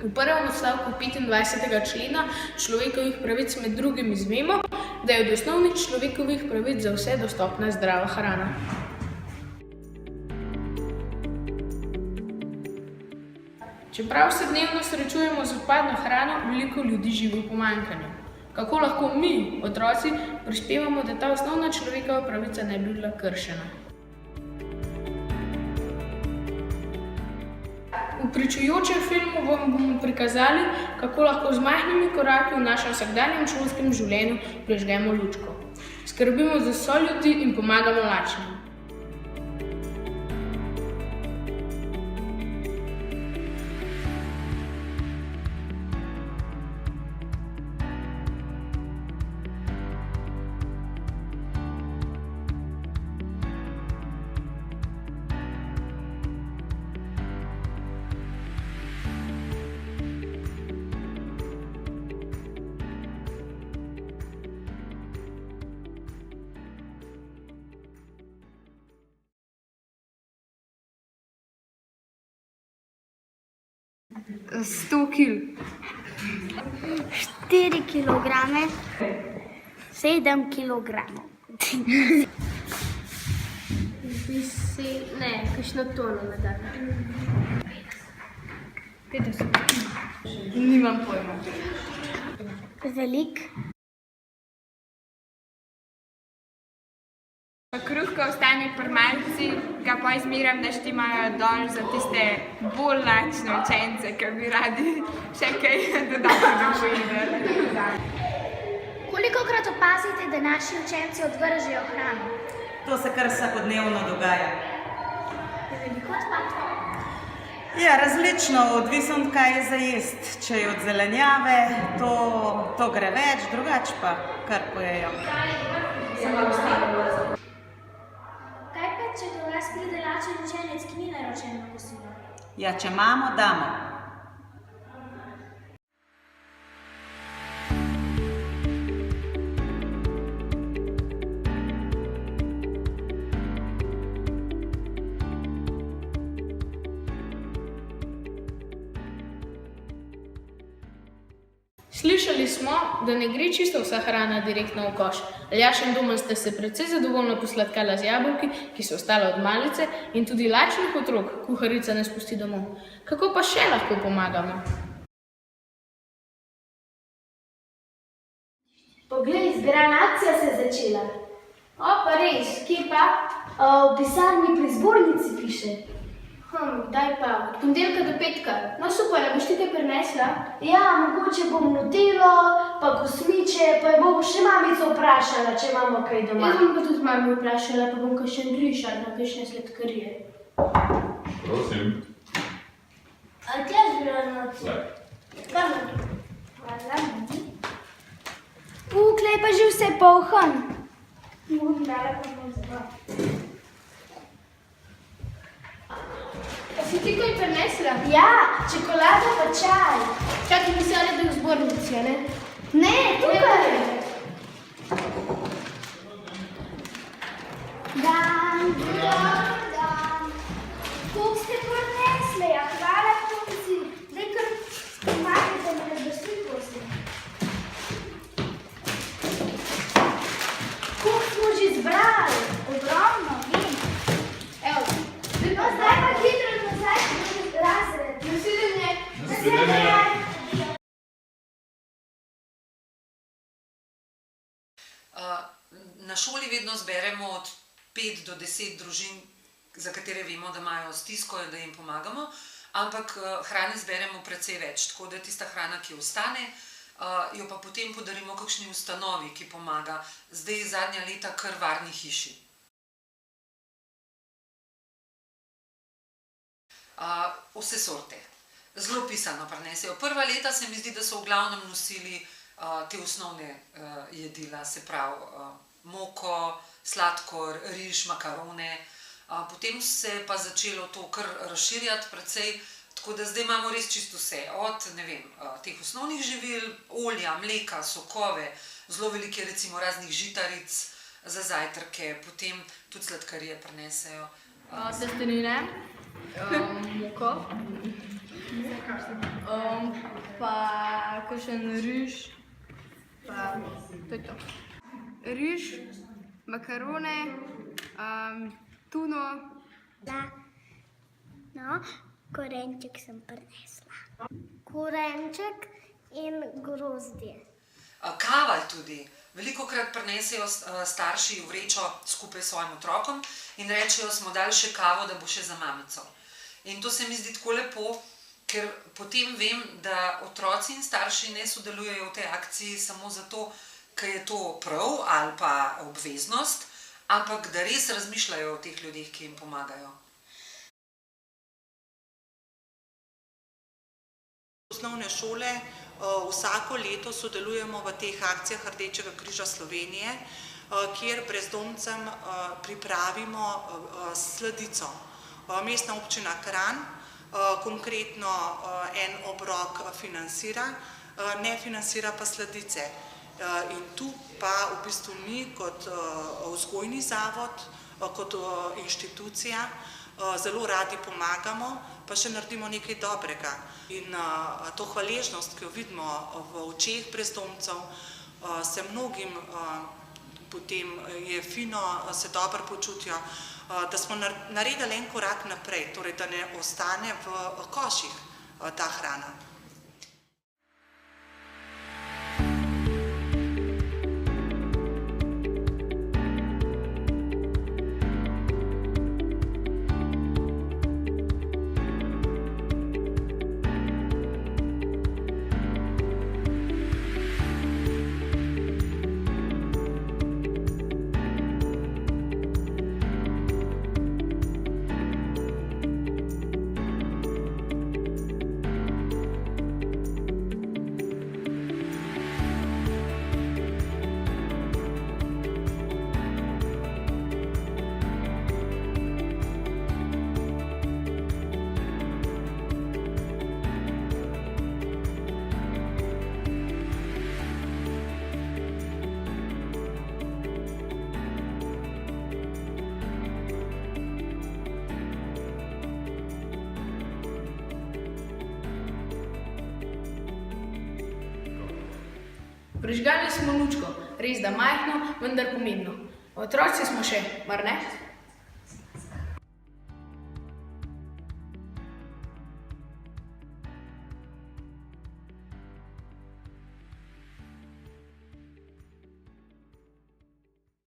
V prvem odstavku 25. člena človekovih pravic med drugim izvemo, da je od osnovnih človekovih pravic za vse dostopna zdrava hrana. Čeprav se dnevno srečujemo z odpadno hrano, veliko ljudi živi v pomanjkanju. Kako lahko mi, otroci, prispevamo, da ta osnovna človekova pravica ne bi bila kršena? V pričujočem filmu vam bomo prikazali, kako lahko z majhnimi koraki v našem vsakdanjem šolskem življenju prižgemo lučko. Skrbimo za soljudi in pomagamo lačnim. Sto kil. 4 kilograme. 7 kilogramov. Ne, kakšno tono na dan. 50. Nimam pojma. Velik. Kruh, ko ostane pri malici, ga pa izmeram, da štimajo dol za tiste bolj lačne učence, ki bi radi še kaj dodatnega pojedli. Kolikokrat opazite, da naši učenci odvržejo hrano? To se kar vsakodnevno dogaja. Je veliko odpadkov? Ja, različno, odvisno od kaj je za jest. Če je od zelenjave, to gre več, drugače pa kar pojejo. Kaj pa, če do vas pride lačen učenec, ki ni naročen na kosilo? Ja, če imamo, damo. Slišali smo, da ne gre čisto vsa hrana direktno v koš. Aljaž in Domen ste se precej zadovoljno posladkala z jabolki, ki so ostala od malice, in tudi lačnih otrok kuharica ne spusti domov. Kako pa še lahko pomagamo? Poglej, zbiralna akcija se je začela. O, pa res, kje pa? V pisarni pri zbornici piše. Daj pa, od ponedeljka do petka. No super, boš ti kaj prinesla? Ja, mogoče bom nutelo, pa kosmiče, pa jo bom še mamico vprašala, če imamo kaj doma. Jaz bom pa tudi mami vprašala, pa bom kakšen riž ali kakšne sladkarije. Prosim. A tja zbiralna akcija? Zdaj. Hvala. Klej pa že vse polhan. Bom dala pa bom zbor. Si ti kaj prinesla? Ja, čokolada pa čaj. Čakaj, mislila, da je v zbornici, ne? Ne, tukaj. Dan. Koliko ste prinesli? Ja, hvala, punci. Daj kar pomagajte me, da dosti, prosim. Koliko smo že zbrali? Ogromno, vem. Evo, No, zdaj pa hitro nazaj, razred. naslednje. Na šoli vedno zberemo od 5 do 10 družin, za katere vemo, da imajo stisko in da jim pomagamo, ampak hrane zberemo precej več, tako da tista hrana, ki ostane, jo pa potem podarimo kakšni ustanovi, ki pomaga. Zdaj zadnja leta kar Varni hiši. Vse sorte. Zelo pisano prinesejo. Prva leta se mi zdi, da so v glavnem nosili te osnovne jedila, se pravi moko, sladkor, riž, makarone. Potem se je pa začelo to kar razširjati precej, tako da zdaj imamo res čisto vse. Od, ne vem, teh osnovnih živil, olja, mleka, sokove, zelo velike recimo raznih žitaric za zajtrke, potem tudi sladkarije prinesejo. Testenine, moko, Pa kakšen riž, pa to je to. Riž, makarone, tuno. No, korenček sem prinesla. Korenček in grozdje. Kava tudi. Velikokrat prinesejo starši v vrečo skupaj s svojim otrokom in rečejo, smo dali še kavo, da bo še za mamico. In to se mi zdi tako lepo, ker potem vem, da otroci in starši ne sodelujejo v tej akciji samo zato, ker je to prav ali pa obveznost, ampak da res razmišljajo o teh ljudeh, ki jim pomagajo. Osnovne šole vsako leto sodelujemo v teh akcijah Rdečega križa Slovenije, kjer brezdomcem pripravimo sladico. Mestna občina Kranj konkretno en obrok financira, ne financira pa sladice. In tu pa v bistvu mi kot vzgojni zavod, kot inštitucija zelo radi pomagamo, pa še naredimo nekaj dobrega. In to hvaležnost, ki jo vidimo v očeh brezdomcev, se mnogim potem je fino, se dobro počutijo, da smo naredili en korak naprej, torej da ne ostane v koših ta hrana. Prižgali smo lučko, res da majhno, vendar pomembno. Otroci smo še, mar ne?